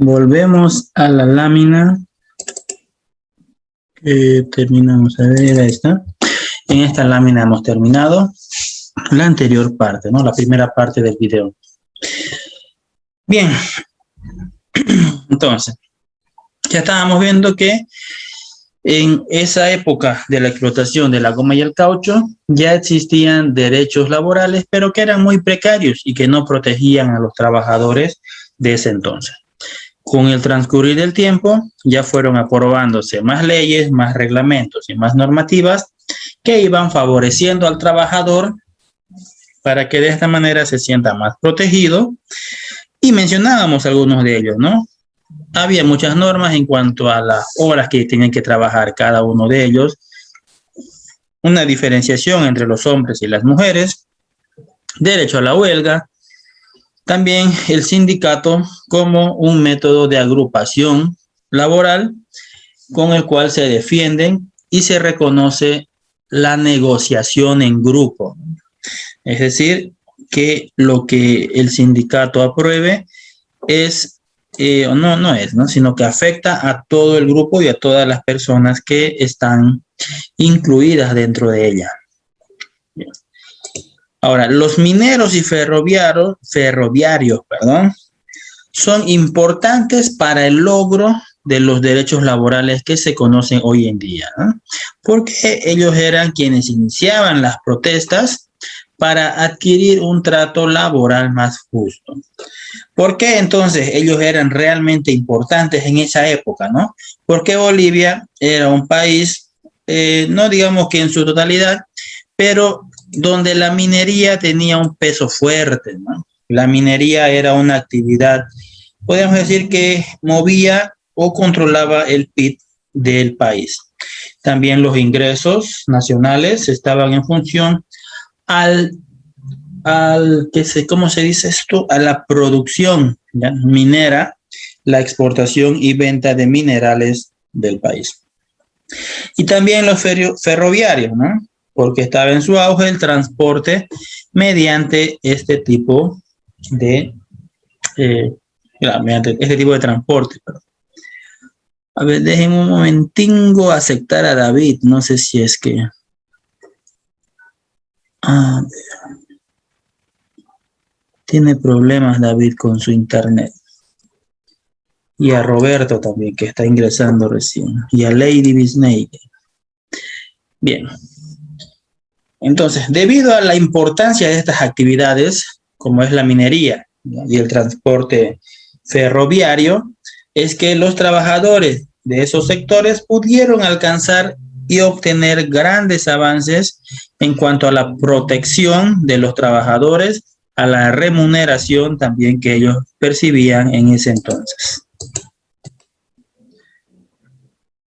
Volvemos a la lámina que terminamos. A ver, ahí está. En esta lámina hemos terminado la anterior parte, ¿no? La primera parte del video. Bien. Entonces, ya estábamos viendo que en esa época de la explotación de la goma y el caucho ya existían derechos laborales, pero que eran muy precarios y que no protegían a los trabajadores de ese entonces. Con el transcurrir del tiempo, ya fueron aprobándose más leyes, más reglamentos y más normativas que iban favoreciendo al trabajador para que de esta manera se sienta más protegido. Y mencionábamos algunos de ellos, ¿no? Había muchas normas en cuanto a las horas que tenían que trabajar cada uno de ellos, una diferenciación entre los hombres y las mujeres, derecho a la huelga, también el sindicato como un método de agrupación laboral con el cual se defienden y se reconoce la negociación en grupo. Es decir, que lo que el sindicato apruebe es, no, sino que afecta a todo el grupo y a todas las personas que están incluidas dentro de ella. Bien. Ahora, los mineros y ferroviarios, son importantes para el logro de los derechos laborales que se conocen hoy en día, ¿no? Porque ellos eran quienes iniciaban las protestas para adquirir un trato laboral más justo. ¿Por qué entonces ellos eran realmente importantes en esa época, no? Porque Bolivia era un país, no digamos que en su totalidad, pero donde la minería tenía un peso fuerte, ¿no? La minería era una actividad, podemos decir que movía o controlaba el PIB del país. También los ingresos nacionales estaban en función ¿cómo se dice esto? A la producción, ¿ya?, minera, la exportación y venta de minerales del país. Y también los ferroviarios, ¿no? Porque estaba en su auge el transporte mediante este tipo de transporte. Perdón. A ver, déjenme un momentingo aceptar a David. No sé si es que... tiene problemas David con su internet. Y a Roberto también, que está ingresando recién. Y a Lady Bisney. Bien. Entonces, debido a la importancia de estas actividades, como es la minería, ¿no?, y el transporte ferroviario, es que los trabajadores de esos sectores pudieron alcanzar y obtener grandes avances en cuanto a la protección de los trabajadores, a la remuneración también que ellos percibían en ese entonces.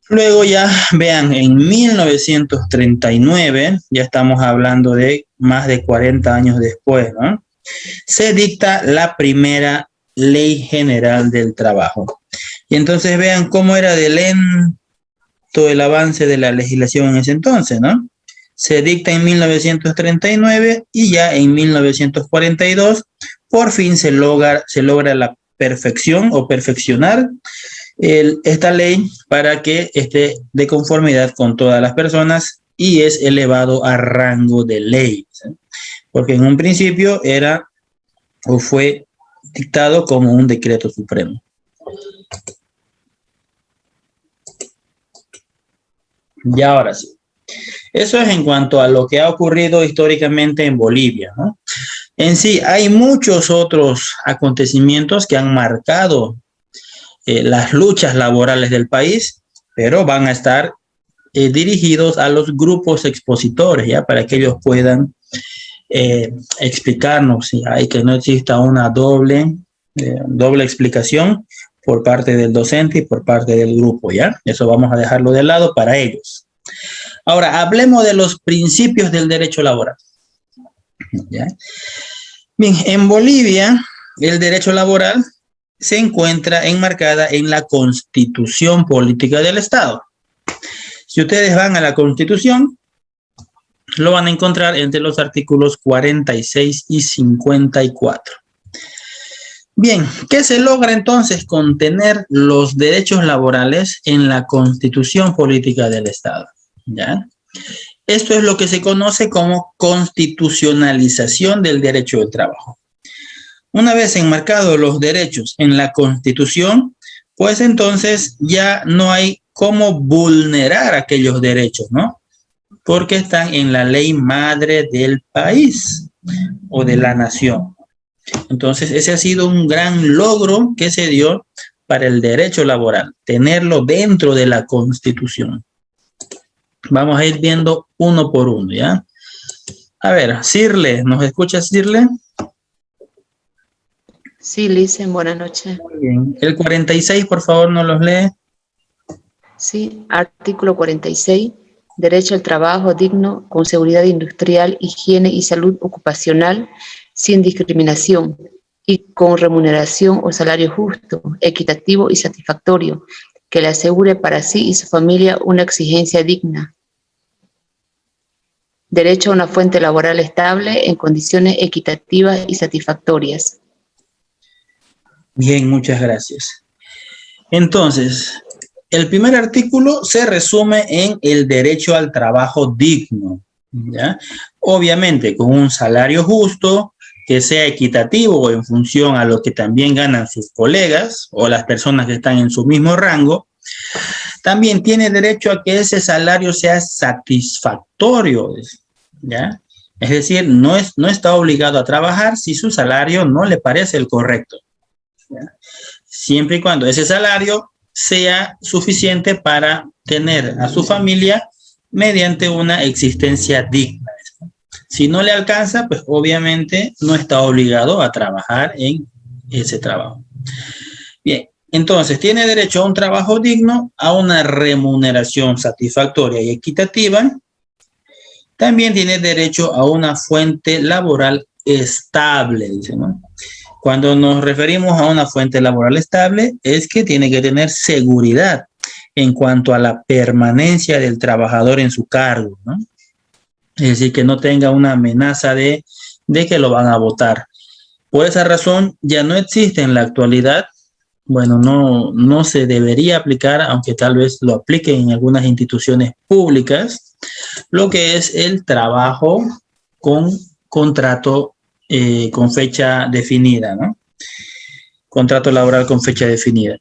Luego ya vean, en 1939, ya estamos hablando de más de 40 años después, ¿no?, se dicta la primera Ley General del Trabajo. Y entonces vean cómo era de lento el avance de la legislación en ese entonces, ¿no? Se dicta en 1939 y ya en 1942 por fin se logra la perfección o perfeccionar esta ley para que esté de conformidad con todas las personas y es elevado a rango de ley, ¿sí? Porque en un principio era o fue dictado como un decreto supremo. Y ahora sí. Eso es en cuanto a lo que ha ocurrido históricamente en Bolivia, ¿no? En sí, hay muchos otros acontecimientos que han marcado las luchas laborales del país, pero van a estar dirigidos a los grupos expositores, ¿ya?, para que ellos puedan explicarnos, ¿ya?, y que no exista una doble explicación por parte del docente y por parte del grupo, ¿ya? Eso vamos a dejarlo de lado para ellos. Ahora, hablemos de los principios del derecho laboral, ¿ya? Bien, en Bolivia, el derecho laboral se encuentra enmarcada en la Constitución Política del Estado. Si ustedes van a la Constitución, lo van a encontrar entre los artículos 46 y 54. Bien, ¿qué se logra entonces con tener los derechos laborales en la Constitución Política del Estado? ¿Ya? Esto es lo que se conoce como constitucionalización del derecho del trabajo. Una vez enmarcados los derechos en la Constitución, pues entonces ya no hay cómo vulnerar aquellos derechos, ¿no? Porque están en la ley madre del país o de la nación. Entonces, ese ha sido un gran logro que se dio para el derecho laboral, tenerlo dentro de la Constitución. Vamos a ir viendo uno por uno, ¿ya? A ver, Sirle, ¿nos escucha Sirle? Sí, Licen, buenas noches. Muy bien. El 46, por favor, ¿nos los lee? Sí, artículo 46. Derecho al trabajo digno, con seguridad industrial, higiene y salud ocupacional, sin discriminación y con remuneración o salario justo, equitativo y satisfactorio, que le asegure para sí y su familia una exigencia digna. Derecho a una fuente laboral estable en condiciones equitativas y satisfactorias. Bien, muchas gracias. Entonces, el primer artículo se resume en el derecho al trabajo digno, ¿ya? Obviamente, con un salario justo, que sea equitativo en función a lo que también ganan sus colegas o las personas que están en su mismo rango. También tiene derecho a que ese salario sea satisfactorio, ¿ya? Es decir, no está obligado a trabajar si su salario no le parece el correcto, ¿ya? Siempre y cuando ese salario sea suficiente para tener a su familia mediante una existencia digna. Si no le alcanza, pues obviamente no está obligado a trabajar en ese trabajo. Bien, entonces tiene derecho a un trabajo digno, a una remuneración satisfactoria y equitativa. También tiene derecho a una fuente laboral estable, dice, ¿no? Cuando nos referimos a una fuente laboral estable, es que tiene que tener seguridad en cuanto a la permanencia del trabajador en su cargo, ¿no? Es decir, que no tenga una amenaza de que lo van a votar. Por esa razón, ya no existe en la actualidad, bueno, no se debería aplicar, aunque tal vez lo apliquen en algunas instituciones públicas, lo que es el trabajo con contrato con fecha definida, ¿no? Contrato laboral con fecha definida.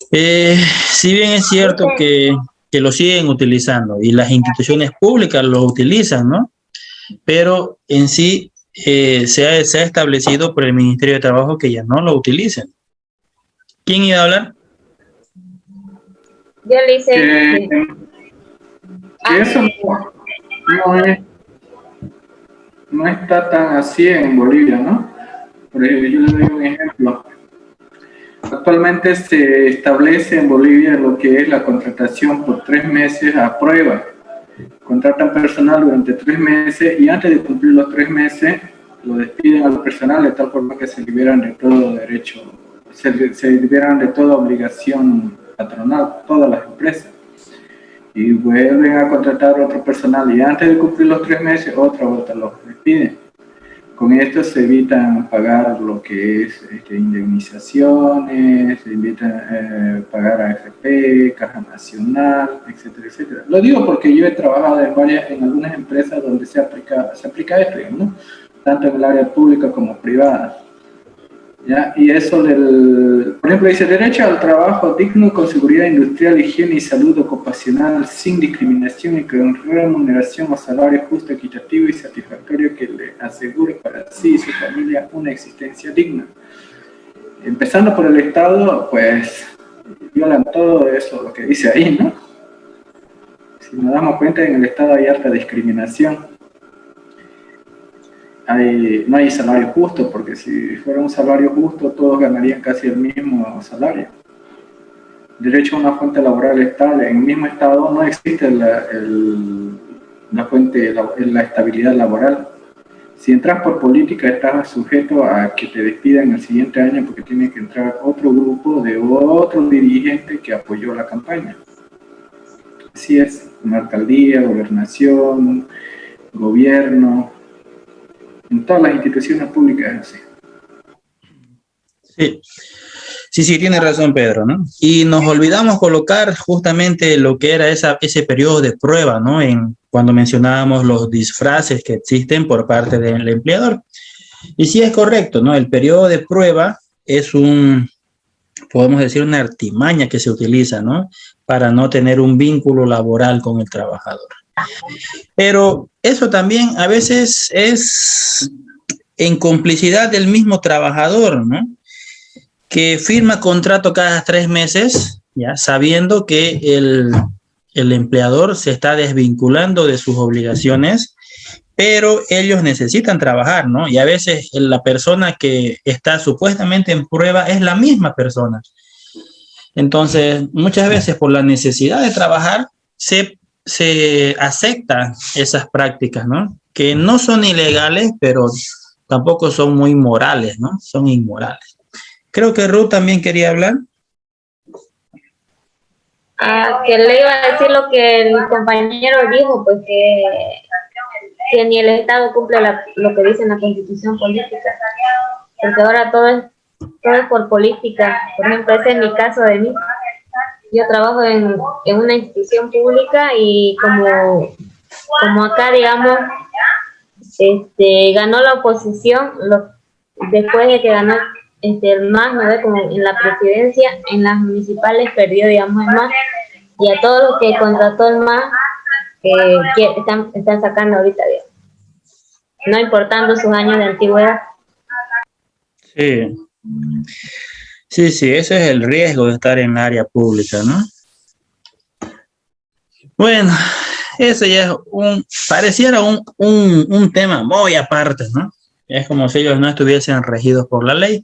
Si bien es cierto que lo siguen utilizando y las instituciones públicas lo utilizan, ¿no? Pero en sí se ha establecido por el Ministerio de Trabajo que ya no lo utilicen. ¿Quién iba a hablar? Yo le hice. Que eso no está tan así en Bolivia, ¿no? Por ejemplo, yo le doy un ejemplo. Actualmente se establece en Bolivia lo que es la contratación por 3 meses a prueba. Contratan personal durante 3 meses y antes de cumplir los 3 meses lo despiden al personal de tal forma que se liberan de todo derecho, se liberan de toda obligación patronal, todas las empresas. Y vuelven a contratar otro personal y antes de cumplir los 3 meses otra vuelta los despiden. Con esto se evitan pagar lo que es indemnizaciones, se evitan pagar AFP, Caja Nacional, etcétera, etcétera. Lo digo porque yo he trabajado en algunas empresas donde se aplica esto, ¿no? Tanto en el área pública como privada. ¿Ya? Y eso por ejemplo, dice derecho al trabajo digno con seguridad industrial, higiene y salud ocupacional sin discriminación y con remuneración o salario justo, equitativo y satisfactorio que le asegure para sí y su familia una existencia digna. Empezando por el Estado, pues violan todo eso, lo que dice ahí, ¿no? Si nos damos cuenta, en el Estado hay harta discriminación. No hay salario justo, porque si fuera un salario justo todos ganarían casi el mismo salario. Derecho a una fuente laboral estable. En el mismo estado no existe la estabilidad laboral. Si entras por política estás sujeto a que te despidan el siguiente año porque tiene que entrar otro grupo de otro dirigente que apoyó la campaña. Así es, una alcaldía, gobernación, gobierno. En todas las instituciones públicas es así. Sí. Sí, tiene razón Pedro, ¿no? Y nos olvidamos colocar justamente lo que era ese periodo de prueba, ¿no? Cuando mencionábamos los disfraces que existen por parte del empleador. Y sí es correcto, ¿no? El periodo de prueba es podemos decir, una artimaña que se utiliza, ¿no? Para no tener un vínculo laboral con el trabajador. Pero eso también a veces es en complicidad del mismo trabajador, ¿no? Que firma contrato cada 3 meses, ya sabiendo que el empleador se está desvinculando de sus obligaciones, pero ellos necesitan trabajar, ¿no? Y a veces la persona que está supuestamente en prueba es la misma persona. Entonces, muchas veces por la necesidad de trabajar, se aceptan esas prácticas, ¿no? Que no son ilegales, pero tampoco son muy morales, ¿no? Son inmorales. Creo que Ruth también quería hablar. Que le iba a decir lo que el compañero dijo, pues que ni el Estado cumple lo que dice en la Constitución política, porque ahora todo es por política. Por ejemplo, ese es mi caso de mí. Yo trabajo en una institución pública y como acá, digamos, ganó la oposición, después de que ganó el MAS, ¿no ve? Como en la presidencia, en las municipales perdió, digamos, el MAS, y a todos los que contrató el MAS que están sacando ahorita, digamos, no importando sus años de antigüedad. Sí. Sí, ese es el riesgo de estar en el área pública, ¿no? Bueno, ese ya es pareciera un tema muy aparte, ¿no? Es como si ellos no estuviesen regidos por la ley.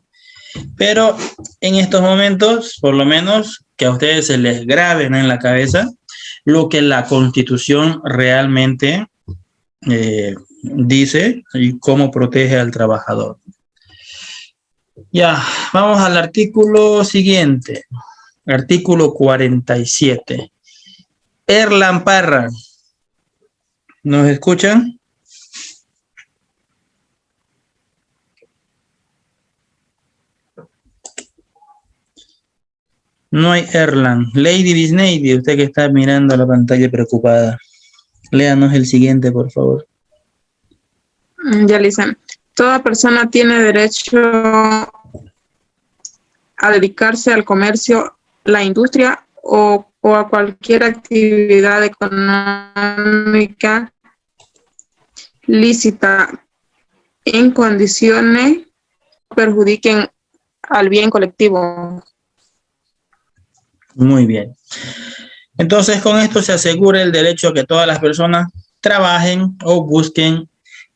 Pero en estos momentos, por lo menos, que a ustedes se les graben en la cabeza lo que la Constitución realmente dice y cómo protege al trabajador. Ya, vamos al artículo siguiente, artículo 47. Erlan Parra, ¿nos escuchan? No hay Erlan. Lady Disney, usted que está mirando la pantalla preocupada. Léanos el siguiente, por favor. Ya, Lisa. Toda persona tiene derecho a dedicarse al comercio, la industria o a cualquier actividad económica lícita en condiciones que perjudiquen al bien colectivo. Muy bien. Entonces, con esto se asegura el derecho a que todas las personas trabajen o busquen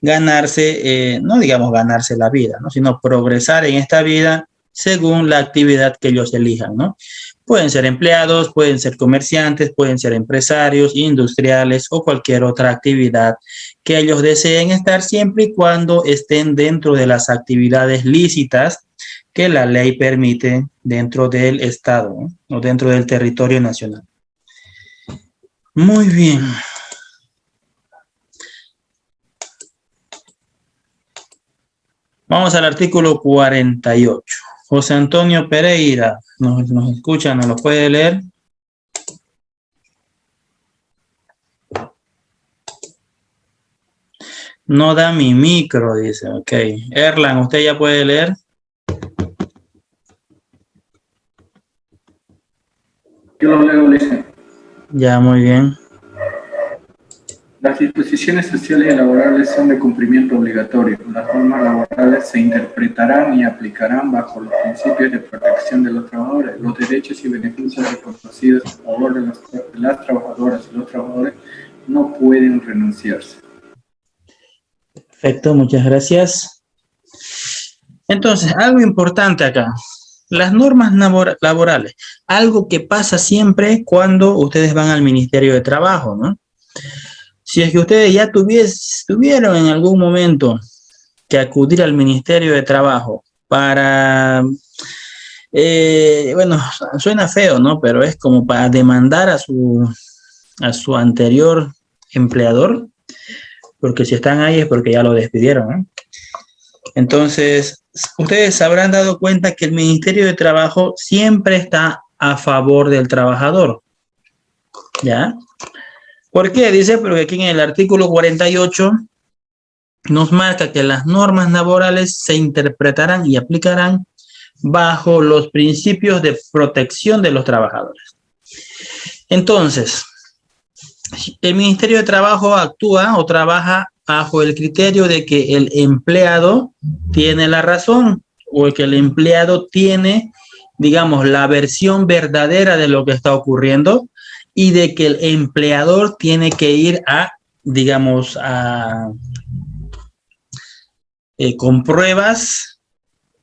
ganarse, no digamos ganarse la vida, ¿no? Sino progresar en esta vida según la actividad que ellos elijan, ¿no? Pueden ser empleados, pueden ser comerciantes, pueden ser empresarios, industriales o cualquier otra actividad que ellos deseen estar siempre y cuando estén dentro de las actividades lícitas que la ley permite dentro del Estado, ¿no? O dentro del territorio nacional. Muy bien. Vamos al artículo 48. José Antonio Pereira, ¿nos escucha? ¿Nos lo puede leer? No da mi micro, dice. Ok. Erlan, ¿usted ya puede leer? Yo lo leo, Lisa. Ya, muy bien. Las disposiciones sociales y laborales son de cumplimiento obligatorio. Las normas laborales se interpretarán y aplicarán bajo los principios de protección de los trabajadores. Los derechos y beneficios reconocidos a favor de las trabajadoras y los trabajadores no pueden renunciarse. Perfecto, muchas gracias. Entonces, algo importante acá. Las normas laborales, algo que pasa siempre cuando ustedes van al Ministerio de Trabajo, ¿no? Si es que ustedes ya tuvieron en algún momento que acudir al Ministerio de Trabajo para, bueno, suena feo, ¿no? Pero es como para demandar a su anterior empleador, porque si están ahí es porque ya lo despidieron, ¿no? Entonces, ustedes se habrán dado cuenta que el Ministerio de Trabajo siempre está a favor del trabajador, ¿ya? ¿Por qué? Dice, porque aquí en el artículo 48 nos marca que las normas laborales se interpretarán y aplicarán bajo los principios de protección de los trabajadores. Entonces, el Ministerio de Trabajo actúa o trabaja bajo el criterio de que el empleado tiene la razón o que el empleado tiene, digamos, la versión verdadera de lo que está ocurriendo y de que el empleador tiene que ir a, digamos, con pruebas,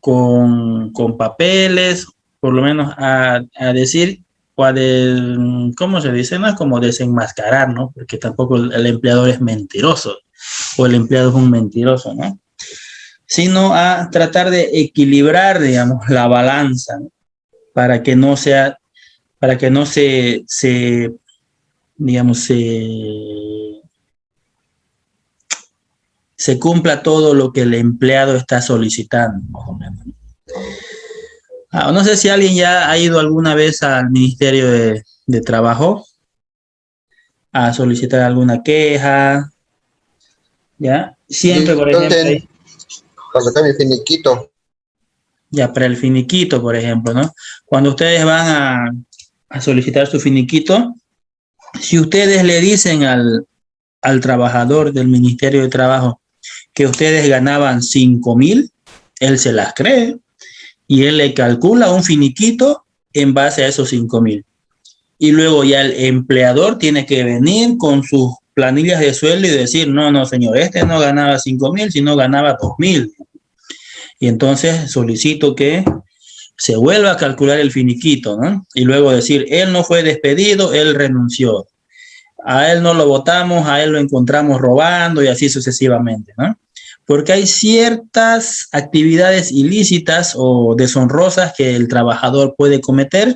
con papeles, por lo menos a decir, o a ¿cómo se dice? No es como desenmascarar, ¿no? Porque tampoco el empleador es mentiroso, o el empleado es un mentiroso, ¿no? Sino a tratar de equilibrar, digamos, la balanza, ¿no? Para que no sea, para que no digamos, se cumpla todo lo que el empleado está solicitando, más o menos. No sé si alguien ya ha ido alguna vez al Ministerio de Trabajo a solicitar alguna queja, ¿ya? Siempre, por ejemplo, cuando está mi finiquito. Ya, para el finiquito, por ejemplo, ¿no? Cuando ustedes van a solicitar su finiquito, si ustedes le dicen al trabajador del Ministerio de Trabajo que ustedes ganaban 5,000, él se las cree y él le calcula un finiquito en base a esos 5,000. Y luego ya el empleador tiene que venir con sus planillas de sueldo y decir, no, señor, este no ganaba 5,000, sino ganaba 2,000. Y entonces solicito que se vuelva a calcular el finiquito, ¿no? Y luego decir, él no fue despedido, él renunció. A él no lo votamos, a él lo encontramos robando y así sucesivamente, ¿no? Porque hay ciertas actividades ilícitas o deshonrosas que el trabajador puede cometer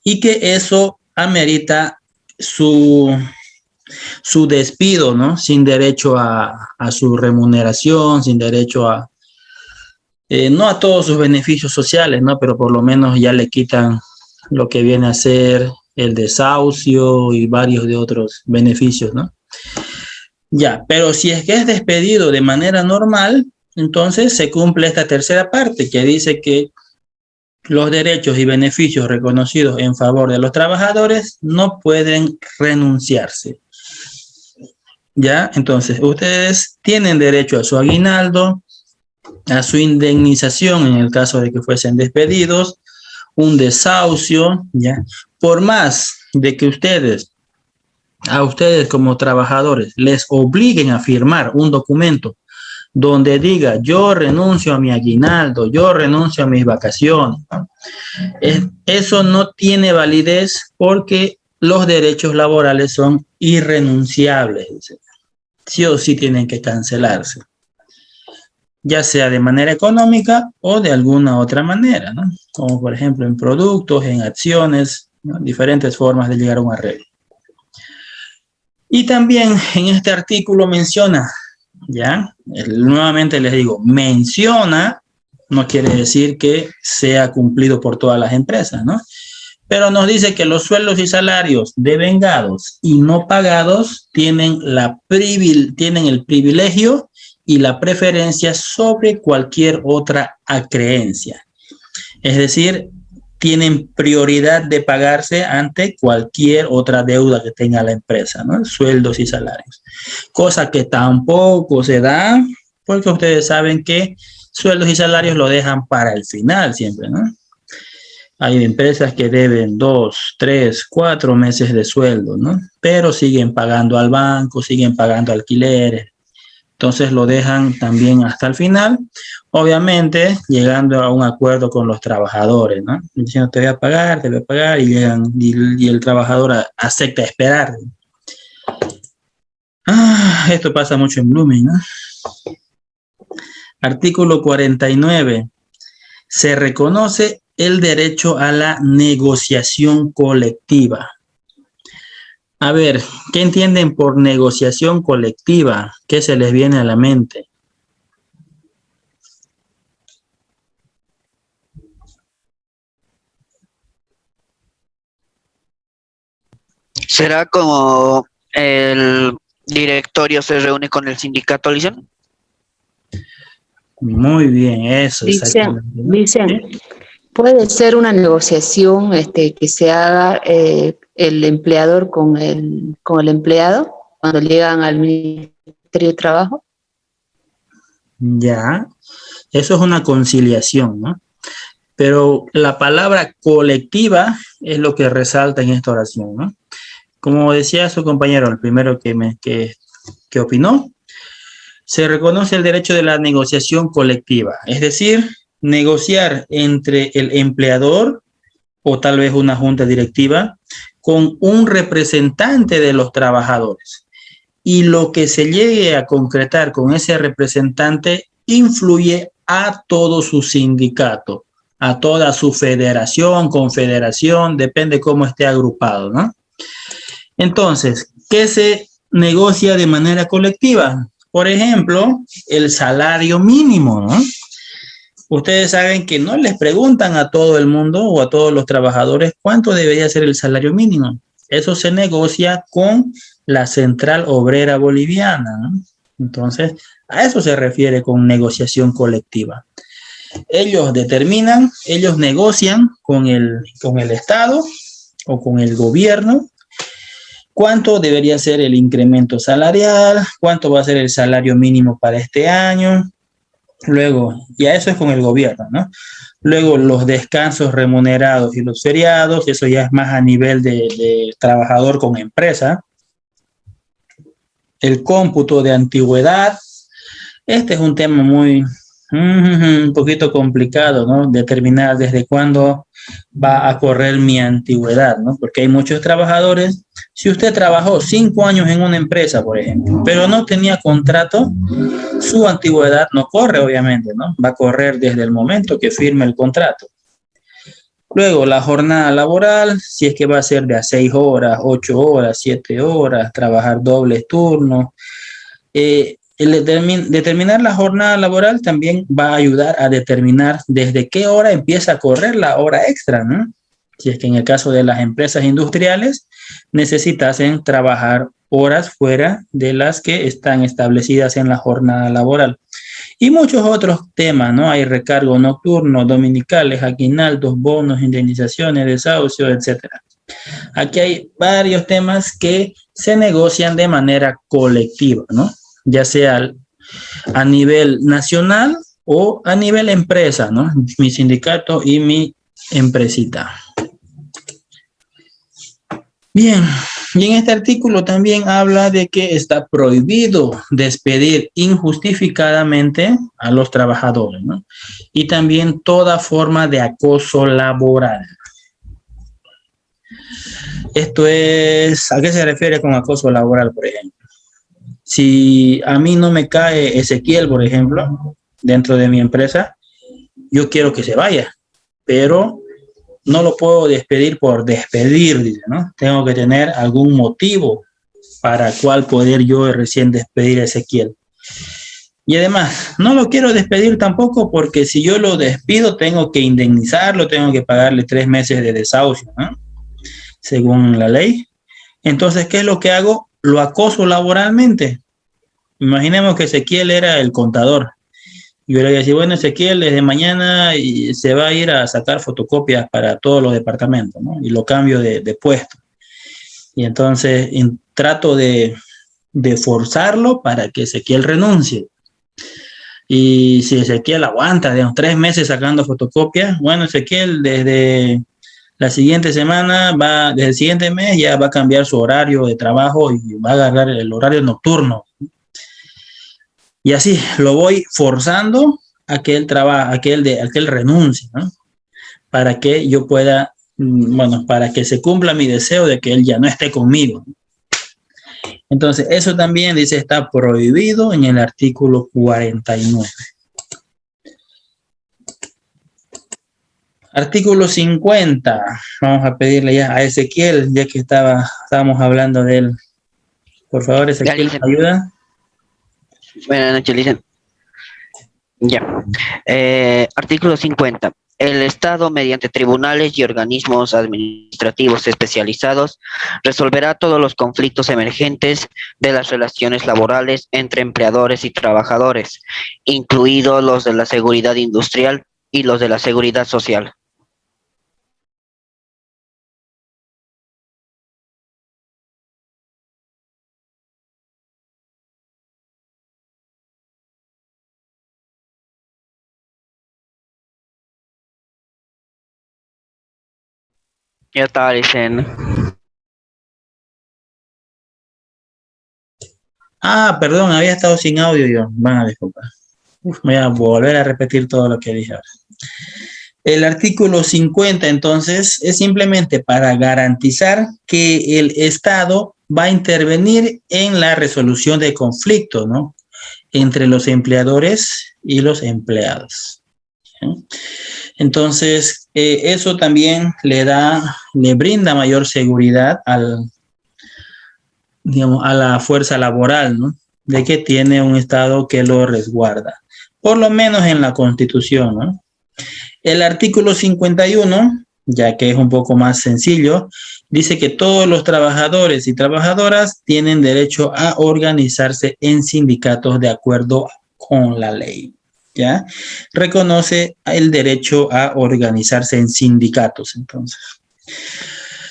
y que eso amerita su despido, ¿no? Sin derecho a su remuneración, sin derecho a, no a todos sus beneficios sociales, ¿no? Pero por lo menos ya le quitan lo que viene a ser el desahucio y varios de otros beneficios, ¿no? Ya, pero si es que es despedido de manera normal, entonces se cumple esta tercera parte que dice que los derechos y beneficios reconocidos en favor de los trabajadores no pueden renunciarse. Ya, entonces ustedes tienen derecho a su aguinaldo, a su indemnización en el caso de que fuesen despedidos, un desahucio, ya. Por más de que a ustedes como trabajadores les obliguen a firmar un documento donde diga yo renuncio a mi aguinaldo, yo renuncio a mis vacaciones, eso no tiene validez porque los derechos laborales son irrenunciables. Sí o sí tienen que cancelarse, ya sea de manera económica o de alguna otra manera, ¿no? Como por ejemplo en productos, en acciones, ¿no? Diferentes formas de llegar a un arreglo. Y también en este artículo menciona, ¿ya? Nuevamente les digo, menciona, no quiere decir que sea cumplido por todas las empresas, ¿no? Pero nos dice que los sueldos y salarios devengados y no pagados tienen el privilegio y la preferencia sobre cualquier otra acreencia. Es decir, tienen prioridad de pagarse ante cualquier otra deuda que tenga la empresa, ¿no? Sueldos y salarios. Cosa que tampoco se da porque ustedes saben que sueldos y salarios lo dejan para el final siempre, ¿no? Hay empresas que deben 2, 3, 4 meses de sueldo, ¿no? Pero siguen pagando al banco, siguen pagando alquileres. Entonces lo dejan también hasta el final, obviamente llegando a un acuerdo con los trabajadores, ¿no? Diciendo te voy a pagar, y el trabajador acepta esperar. Esto pasa mucho en Blooming, ¿no? Artículo 49. Se reconoce el derecho a la negociación colectiva. A ver, ¿qué entienden por negociación colectiva? ¿Qué se les viene a la mente? ¿Será como el directorio se reúne con el sindicato, Licen? Muy bien, eso, Dicen, exactamente, ¿no? puede ser una negociación que se haga el empleador con el empleado cuando llegan al Ministerio de Trabajo. Ya, eso es una conciliación, ¿no? Pero la palabra colectiva es lo que resalta en esta oración, ¿no? Como decía su compañero, el primero que opinó, se reconoce el derecho de la negociación colectiva, es decir, negociar entre el empleador o tal vez una junta directiva con un representante de los trabajadores. Y lo que se llegue a concretar con ese representante influye a todo su sindicato, a toda su federación, confederación, depende cómo esté agrupado, ¿no? Entonces, ¿qué se negocia de manera colectiva? Por ejemplo, el salario mínimo, ¿no? Ustedes saben que no les preguntan a todo el mundo o a todos los trabajadores cuánto debería ser el salario mínimo. Eso se negocia con la Central Obrera Boliviana, ¿no? Entonces, a eso se refiere con negociación colectiva. Ellos determinan, ellos negocian con el Estado o con el gobierno cuánto debería ser el incremento salarial, cuánto va a ser el salario mínimo para este año. Luego, ya eso es con el gobierno, ¿no? Luego los descansos remunerados y los feriados, eso ya es más a nivel de trabajador con empresa. El cómputo de antigüedad, este es un tema un poquito complicado, ¿no? Determinar desde cuándo va a correr mi antigüedad, ¿no? Porque hay muchos trabajadores. Si usted trabajó 5 años en una empresa, por ejemplo, pero no tenía contrato, su antigüedad no corre, obviamente, ¿no? Va a correr desde el momento que firme el contrato. Luego, la jornada laboral, si es que va a ser de a 6 horas, 8 horas, 7 horas, trabajar dobles turnos. Determinar la jornada laboral también va a ayudar a determinar desde qué hora empieza a correr la hora extra, ¿no? Si es que en el caso de las empresas industriales necesitasen trabajar horas fuera de las que están establecidas en la jornada laboral. Y muchos otros temas, ¿no? Hay recargo nocturno, dominicales, aguinaldos, bonos, indemnizaciones, desahucios, etcétera. Aquí hay varios temas que se negocian de manera colectiva, ¿no? Ya sea a nivel nacional o a nivel empresa, ¿no? Mi sindicato y mi empresita. Bien, y en este artículo también habla de que está prohibido despedir injustificadamente a los trabajadores, ¿no? Y también toda forma de acoso laboral. Esto es, ¿a qué se refiere con acoso laboral, por ejemplo? Si a mí no me cae Ezequiel, por ejemplo, dentro de mi empresa, yo quiero que se vaya, pero no lo puedo despedir por despedir, dice, ¿no? Tengo que tener algún motivo para cual poder yo recién despedir a Ezequiel. Y además, no lo quiero despedir tampoco porque si yo lo despido, tengo que indemnizarlo, tengo que pagarle 3 meses de desahucio, ¿no? Según la ley. Entonces, ¿qué es lo que hago? Lo acoso laboralmente. Imaginemos que Ezequiel era el contador. Yo le voy a decir, bueno, Ezequiel, desde mañana se va a ir a sacar fotocopias para todos los departamentos, ¿no? Y lo cambio de puesto. Y entonces trato de forzarlo para que Ezequiel renuncie. Y si Ezequiel aguanta, digamos, 3 meses sacando fotocopias, bueno, Ezequiel desde la siguiente semana, desde el siguiente mes ya va a cambiar su horario de trabajo y va a agarrar el horario nocturno. Y así lo voy forzando a que él trabaje, a que él renuncie, ¿no? Para que yo pueda, bueno, para que se cumpla mi deseo de que él ya no esté conmigo. Entonces, eso también dice, está prohibido en el artículo 49. Artículo 50. Vamos a pedirle ya a Ezequiel, ya que estábamos hablando de él. Por favor, Ezequiel, ayuda. Buenas noches, Licen. Ya. Artículo 50. El Estado, mediante tribunales y organismos administrativos especializados, resolverá todos los conflictos emergentes de las relaciones laborales entre empleadores y trabajadores, incluidos los de la seguridad industrial y los de la seguridad social. Ya está, dicen. Ah, perdón, había estado sin audio yo. Van a disculpar. Voy a volver a repetir todo lo que dije ahora. El artículo 50, entonces, es simplemente para garantizar que el Estado va a intervenir en la resolución de conflictos, ¿no? Entre los empleadores y los empleados. ¿Sí? Entonces, eso también le brinda mayor seguridad digamos, a la fuerza laboral, ¿no? De que tiene un Estado que lo resguarda, por lo menos en la Constitución, ¿no? El artículo 51, ya que es un poco más sencillo, dice que todos los trabajadores y trabajadoras tienen derecho a organizarse en sindicatos de acuerdo con la ley, ¿ya? Reconoce el derecho a organizarse en sindicatos, entonces.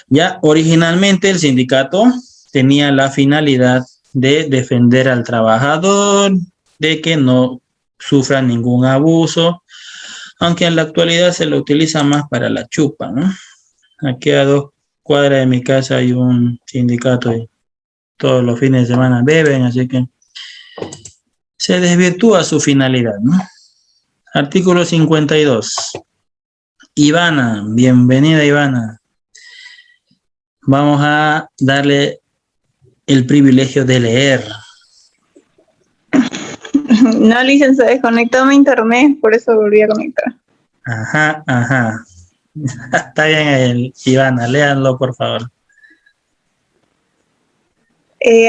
Ya originalmente el sindicato tenía la finalidad de defender al trabajador, de que no sufra ningún abuso, aunque en la actualidad se lo utiliza más para la chupa, ¿no? Aquí a 2 cuadras de mi casa hay un sindicato y todos los fines de semana beben, así que se desvirtúa su finalidad, ¿no? Artículo 52. Ivana, bienvenida Ivana. Vamos a darle el privilegio de leer. No, Licen, se desconectó mi internet, por eso volví a conectar. Ajá. Está bien, Ivana, léanlo, por favor.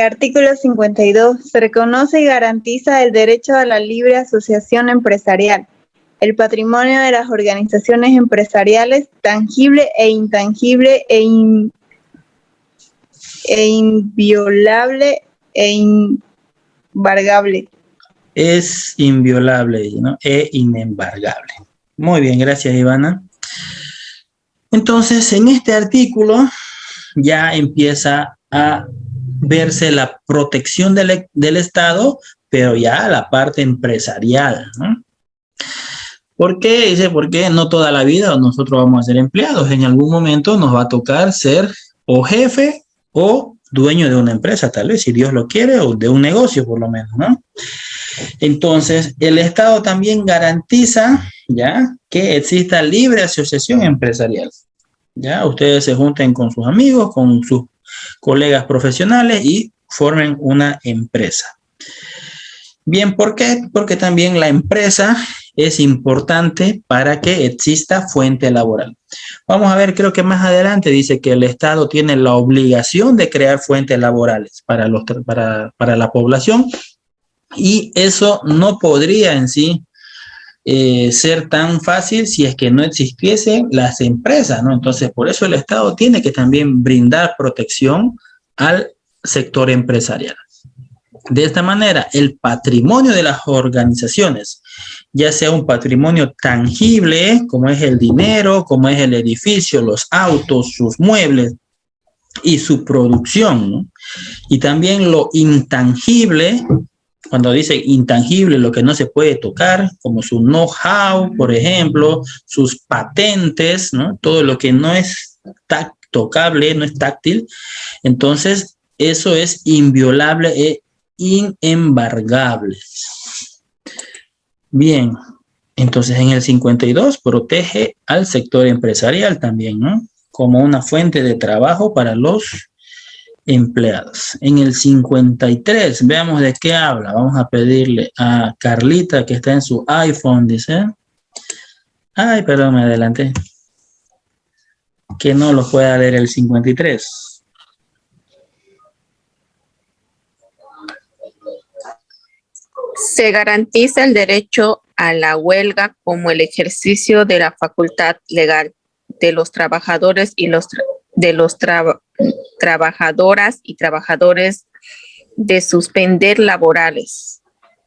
Artículo 52. Se reconoce y garantiza el derecho a la libre asociación empresarial. El patrimonio de las organizaciones empresariales, tangible e intangible e inviolable e inembargable. Es inviolable, ¿no? E inembargable. Muy bien, gracias, Ivana. Entonces, en este artículo ya empieza a verse la protección del Estado, pero ya la parte empresarial, ¿no? ¿Por qué? Dice, porque no toda la vida nosotros vamos a ser empleados. En algún momento nos va a tocar ser o jefe o dueño de una empresa, tal vez, si Dios lo quiere, o de un negocio, por lo menos, ¿no? Entonces, el Estado también garantiza, ¿ya?, que exista libre asociación empresarial. ¿Ya? Ustedes se junten con sus amigos, con sus colegas profesionales y formen una empresa. Bien, ¿por qué? Porque también la empresa es importante para que exista fuente laboral. Vamos a ver, creo que más adelante dice que el Estado tiene la obligación de crear fuentes laborales para la población, y eso no podría en sí ser tan fácil si es que no existiesen las empresas, ¿no? Entonces, por eso el Estado tiene que también brindar protección al sector empresarial. De esta manera, el patrimonio de las organizaciones, ya sea un patrimonio tangible, como es el dinero, como es el edificio, los autos, sus muebles y su producción, ¿no? Y también lo intangible, cuando dice intangible, lo que no se puede tocar, como su know-how, por ejemplo, sus patentes, ¿no? Todo lo que no es tocable, no es táctil, entonces eso es inviolable e inembargable. Bien, entonces en el 52 protege al sector empresarial también, ¿no? Como una fuente de trabajo para los empleados. En el 53, veamos de qué habla. Vamos a pedirle a Carlita, que está en su iPhone, dice. Ay, perdón, me adelanté. Que no lo pueda leer el 53. Se garantiza el derecho a la huelga como el ejercicio de la facultad legal de los trabajadores y trabajadoras y trabajadores de suspender laborales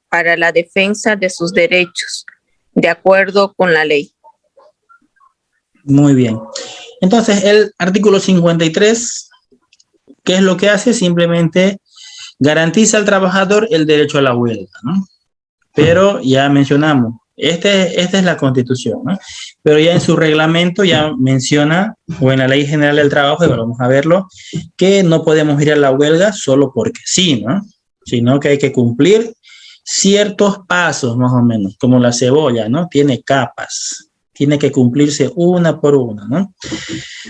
para la defensa de sus derechos, de acuerdo con la ley. Muy bien. Entonces, el artículo 53, ¿qué es lo que hace? Simplemente garantiza al trabajador el derecho a la huelga, ¿no? Pero ya mencionamos, esta es la Constitución, ¿no? Pero ya en su reglamento ya menciona, o en la Ley General del Trabajo, y vamos a verlo, que no podemos ir a la huelga solo porque sí, ¿no? Sino que hay que cumplir ciertos pasos, más o menos, como la cebolla, ¿no? Tiene capas, tiene que cumplirse una por una, ¿no?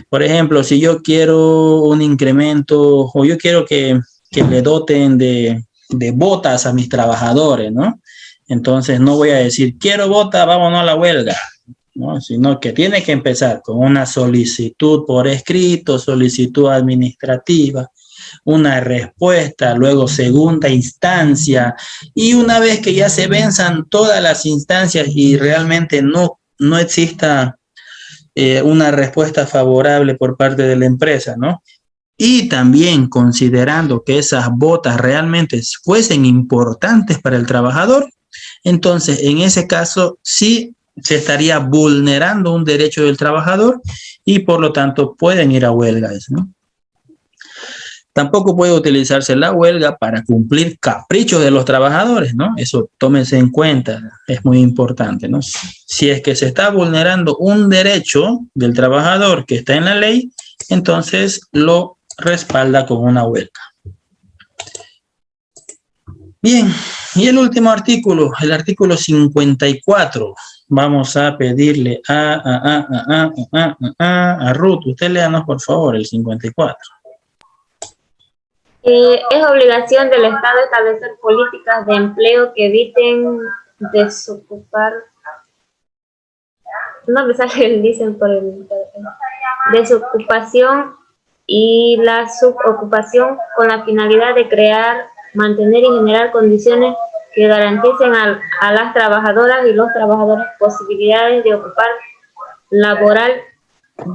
Por ejemplo, si yo quiero un incremento, o yo quiero que le doten de botas a mis trabajadores, ¿no? Entonces no voy a decir, quiero botas, vámonos a la huelga, ¿no? Sino que tiene que empezar con una solicitud por escrito, solicitud administrativa, una respuesta, luego segunda instancia, y una vez que ya se venzan todas las instancias y realmente no exista una respuesta favorable por parte de la empresa, ¿no? Y también considerando que esas botas realmente fuesen importantes para el trabajador, entonces en ese caso sí se estaría vulnerando un derecho del trabajador y por lo tanto pueden ir a huelgas, ¿no? Tampoco puede utilizarse la huelga para cumplir caprichos de los trabajadores, ¿no? Eso tómense en cuenta, es muy importante, ¿no? Si es que se está vulnerando un derecho del trabajador que está en la ley, entonces lo respalda con una huelga. Bien, y el último artículo, el artículo 54. Vamos a pedirle a Ruth, usted léanos por favor el 54. Es obligación del Estado establecer políticas de empleo que eviten desocupar. No me sale el dicen por el desocupación y la subocupación con la finalidad de crear, mantener y generar condiciones que garanticen a las trabajadoras y los trabajadores posibilidades de ocupar laboral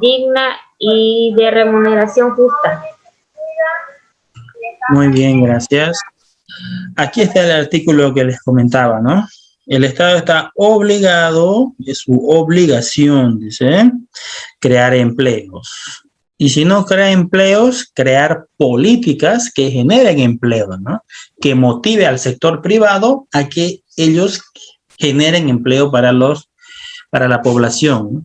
digna y de remuneración justa. Muy bien, gracias. Aquí está el artículo que les comentaba, ¿no? El Estado está obligado, es su obligación, dice, crear empleos. Y si no crea empleos, crear políticas que generen empleo, ¿no? Que motive al sector privado a que ellos generen empleo para la población, ¿no?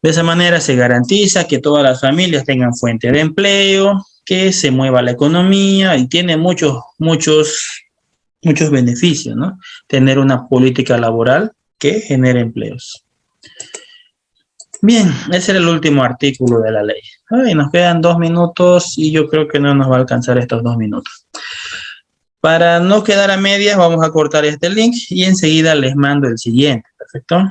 De esa manera se garantiza que todas las familias tengan fuente de empleo, que se mueva la economía y tiene muchos beneficios, ¿no? Tener una política laboral que genere empleos. Bien, ese era el último artículo de la ley. Ay, nos quedan 2 minutos y yo creo que no nos va a alcanzar estos 2 minutos. Para no quedar a medias, vamos a cortar este link y enseguida les mando el siguiente. ¿Perfecto?